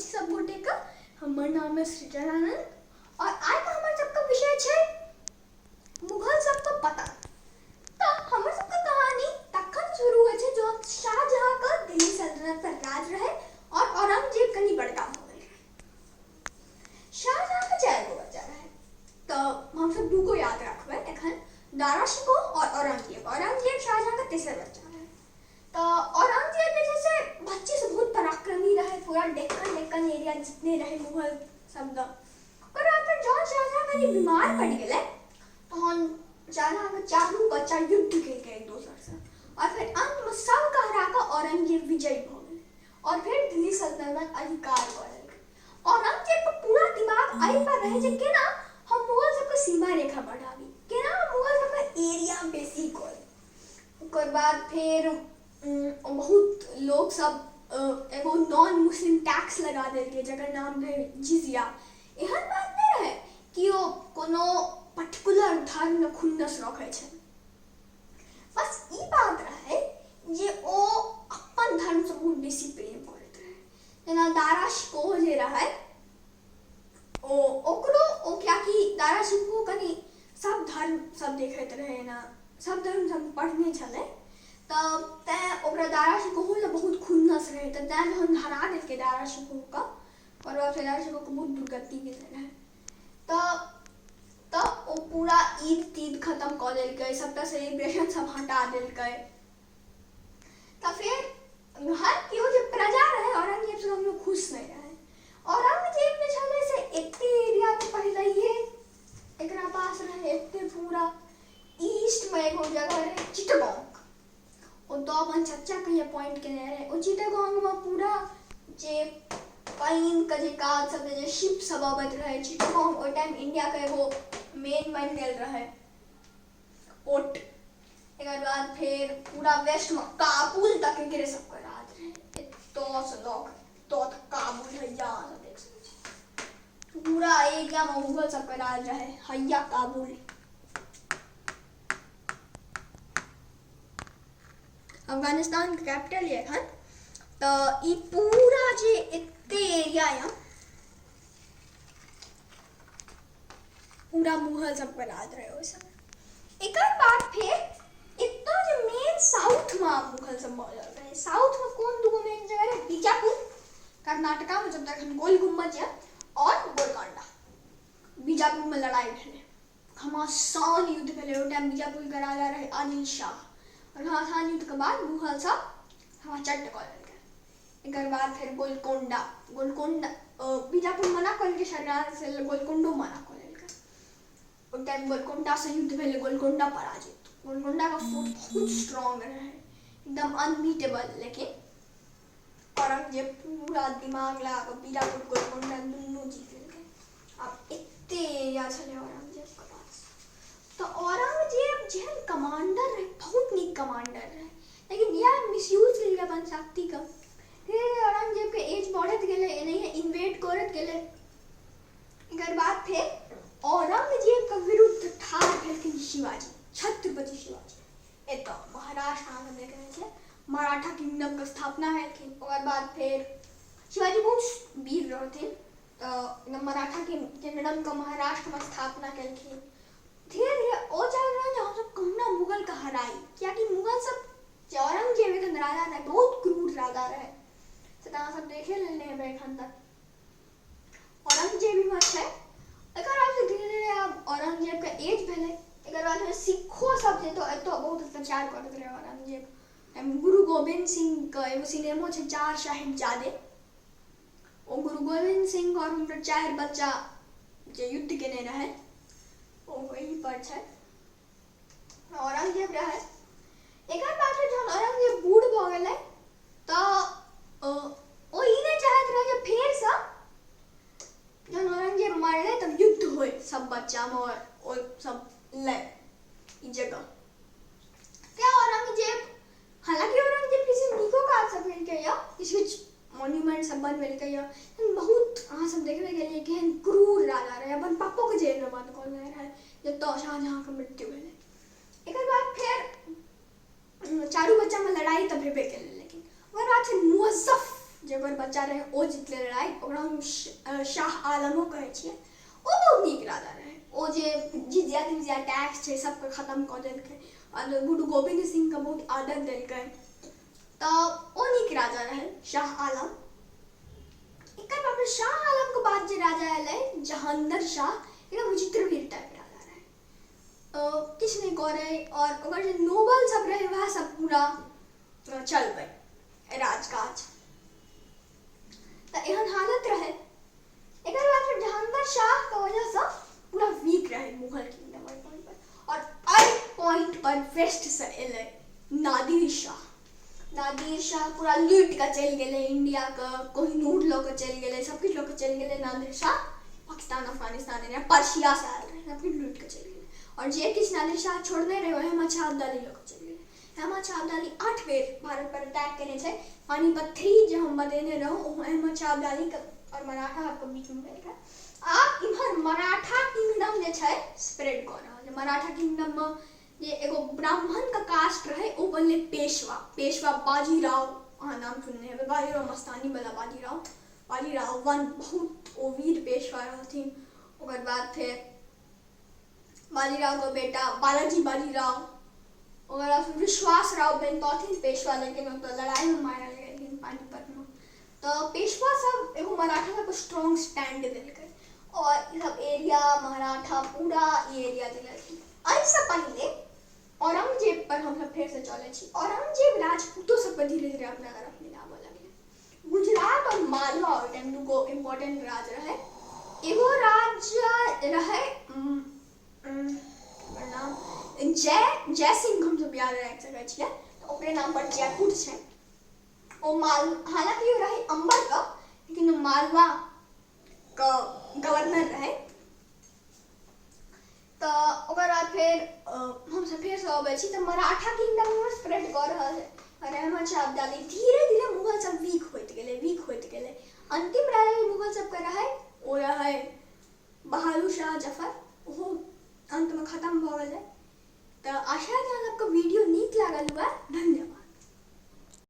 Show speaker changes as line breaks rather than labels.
छी सब गोटे का। हमर नाम है सृजनानंद और आज का हमार सबका विषय है मुगल सबका पतन। तो हमर सबका कहानी तखन शुरू है जो शाहजहां का दिल्ली सल्तनत पर राज रहे और औरंगजेब कनी बड़का हो गए रहे। शाहजहां का 4 गो बच्चा रहे, तो हम सब 2 को याद रखबे एखन, दारा शिकोह और औरंगजेब। औरंगजेब शाहजहां का तीसरा बच्चा रहे। तो औरंगजेब जैसे बच्चे से बहुत पराक्रमी रहे, पूरा डेक्कन एरिया जितने रहे मुगल शब्द। और फिर जॉन शाहजहां कनी बीमार पड़ गए तो हम शाहजहां का 4 बच्चा युद्ध के एक दूसरे से, और फिर अंत में सब का हरा का औरंगजेब विजयी हो गए और फिर दिल्ली सल्तनत अधिकार कर ले। औरंगजेब का पूरा दिमाग आई पर रहे जे केना हम मुगल सब के सीमा रेखा बढ़ावी, केना हम मुगल सब के एरिया बेसी कर। ओकर बाद फिर बहुत लोग सब एगो नॉन मुस्लिम टैक्स लगा देलके जकर नाम है जिजिया। एहन बात नहीं रहे कि वो कोनो पर्टिकुलर धर्म में खुन्नस रखे छे, बस ई बात रहे जे ओ अपन धर्म से बहुत बेसी प्रेम करत रहे। जेना दारा शिकोह जे रहे ओकरो क्या कि दारा शिकोह कनी सब धर्म सब देखैत रहे ना, सब धर्म सब पढ़ने छले। तब तैं ओकरा दारा शिकोह ले बहुत खुन्नस रहे, तो तैं जहन हरा देलके दारा शिकोह का और फिर दारा शिकोह को बहुत दुर्गति गेल रहे। तो ओ पूरा ईद खत्म कर देलके, सबटा सेलिब्रेशन सब हटा देलके। तो फिर हर केओ जे प्रजा रहे औरंगजेब से हम लोग खुश नहीं रहे। औरंगजेब ने छले से एते एरिया तो पहले ही एकरा पास रहे, एते पूरा ईस्ट में एगो जगह रहे चिटगांव। और तो अपन चच्चा के ये पॉइंट के रहे ओ चिटगांव में पूरा जे पाइन का जे काज सब जे शिप सब आवत रहे। चिटगांव ओ टाइम इंडिया का एगो मेन बन गेल रहे पोर्ट। एकर बाद फिर पूरा वेस्ट में काबुल तक के सब के राज रहे। तो से लोग तो काबुल है यहाँ सब देख सकते, पूरा एरिया में मुगल सब के राज रहे, हैया काबुल। अफगानिस्तान का कैपिटल है एखन। तो ई पूरा जे एते एरिया है पूरा मुगल सब पर राज रहे उस समय। एकर बाद फिर इतना जे मेन साउथ में मुगल सब मौजूद रहे। साउथ में कौन 2 मेन जगह रहे? बीजापुर कर्नाटका में जब तक गोल गुम्बद है और गोलकोंडा। बीजापुर में लड़ाई भेले, घमासान युद्ध भेले। ओ टाइम बीजापुर का राजा रहे आदिल शाह और घमासान युद्ध के बाद मुगल सब चट कर देलके। एकर बाद फिर गोलकोंडा बीजापुर मना कर के सरकार से गोलकोंडो मना कर देलके। ओ टाइम गोलकोंडा से युद्ध भेले, गोलकोंडा पराजित। गोलकोंडा का फोर्ट बहुत स्ट्रांग रहे, एकदम अनबीटेबल। लेकिन औरंगजेब पूरा दिमाग लगा के बीजापुर गोलकोंडा दोनों जीत लेलके। अब एते एरिया छले औरंगजेब के पास। तो औरंगजेब जेहन कमांडर रहे, बहुत नीक कमांडर रहे, लेकिन यह मिसयूज केलके अपन शक्ति का। फिर औरंगजेब के एज बढ़त गेले, एनहिए इन्वेड करत गेले। एकर बाद फिर औरंगजेब के विरुद्ध ठाड़ भेलखिन शिवाजी, छत्रपति शिवाजी। एतो महाराष्ट्र में देख रहे छे मराठा किंगडम के स्थापना भेलखिन। ओकर बाद फिर शिवाजी बहुत वीर रहथिन, तो मराठा किंगडम का महाराष्ट्र में स्थापना केलखिन। धीरे धीरे ओ चल रहे हम सब कहना मुगल का हराई, क्या कि मुगल सब औरंगजेब के राजा रहे, बहुत क्रूर राजा रहे। सदा सब देखे लेने हैं एखन तक औरंगजेब ही मत है। एकर बाद से धीरे धीरे अब औरंगजेब का एज भेले। एकर बाद में सिखो सब जे तो एतो बहुत अत्याचार करत रहे औरंगजेब। गुरु गोविंद सिंह का एगो सिनेमा छे 4 साहिबजादे। ओ गुरु गोविंद सिंह और उनकर 4 बच्चा जे युद्ध केने रहे ओ वही पर छे औरंगजेब रहे। एकर बाद जब औरंगजेब बूढ़ भ गेले तो ओ ई नहीं चाहत रहे जे फिर से जब औरंगजेब मरले तब युद्ध होए सब बच्चा में और सब ले ई जगह। क्या औरंगजेब, हालांकि औरंगजेब किसी निको काज सब भेलके या किसी मॉन्यूमेंट सब बनवेल के या बहुत अहाँ सब देखबे गेलिए केहन क्रूर राजा रहे, अपन पापो के जेल में बंद कर ले रहे जब तो शाहजहां के मृत्यु भेले। एकर बाद फिर 4 बच्चा में लड़ाई तब हेबे केले। लेकिन ओकर बाद से मुअज्जफ जे ओकर बच्चा रहे ओ जीतले लड़ाई, ओकरा हम शाह आलमो कहै छियै। ओ बहुत नीक राजा रहे, ओ जे जिजिया टैक्स छै सबके खत्म कऽ देलकै और गुरु गोविंद सिंह के बहुत आदर देलकै, तऽ ओ नीक राजा रहे शाह आलम। एकर बाद फिर शाह आलम के बाद जे राजा एलै जहांगीर शाह, एकदम विचित्र वीर टाइप राजा रहे, किछु नहीं करे और ओकर जे नोबल सब रहे वह सब पूरा चलबै राजकाज, तऽ एहन हालत रहे। एकर बाद फिर जहांगीर शाह के वजह से पूरा वीक रहे मुगल किंगडम ओइ पॉइंट पर, और अइ पॉइंट पर वेस्ट से एलै नादिर शाह। नादिर शाह पूरा लूट के चल गेले इंडिया के, कोहिनूर लऽ के चल गेले, सब कुछ लऽ के चल गेले नादिर शाह। पाकिस्तान अफगानिस्तान एरिया पर्शिया से आयल रहे, सब कुछ लूट के चल गेले, और जे किछु नादिर शाह छोड़ने रहे वह अहमद अब्दाली लऽ के चल गेले। अहमद अब्दाली 8 बेर भारत पर अटैक केने छै। पानीपत 3 जो हम बतेने रहूं अहमद अब्दाली और मराठा के बीच में भेल रहे। आब इम्हर मराठा किंगडम जे छै स्प्रेड कर रहल छै। मराठा किंगडम में जे एगो ब्राह्मण का कास्ट रहे ओ बनले पेशवा। पेशवा बाजीराव, अहाँ नाम सुनने हेबै, बाजीराव मस्तानी वाला बाजीराव, बाजीराव वन, बहुत ओ वीर पेशवा रहथिन। ओकर बाद फिर बाजीराव का बेटा बालाजी बाजीराव, ओकर बाद विश्वास राव बनतथिन पेशवा, लेकिन लड़ाई में मारल गेलखिन पानीपत में। तो पेशवा सब एगो मराठा सबके स्ट्रॉन्ग स्टैंड देलकै और ई सब एरिया मराठा पूरा एरिया दिलखिन। एहिसँ पहले औरंगजेब पर हम सब फिर से चले छी। औरंगजेब राजपूतों सब पर धीरे धीरे अपना तरफ मिलाबऽ लगलै। गुजरात और मालवा ओइ टाइम दुगो इम्पोर्टेंट राज रहे। एगो राज्य रहे नाम जय सिंह, हम सब याद रख सकै छियै, तो ओकरे नाम पर जयपुर छै। ओ हालांकि वो रहे अंबर का, लेकिन वो मालवा का गवर्नर रहे। तो ओकर बाद फिर हम सब फिर से अबै छी, तो मराठा किंगडम में स्प्रेड कर रहल है और अहमद अब्दाली धीरे धीरे मुगल सब वीक होइत गेले। अंतिम राजा मुगल सब के रहे ओ रहे बहादुर शाह जफर, वो अंत में खत्म भ गेलै। तो आशा है कि अहाँ सबके वीडियो नीक लागल हुआ। धन्यवाद।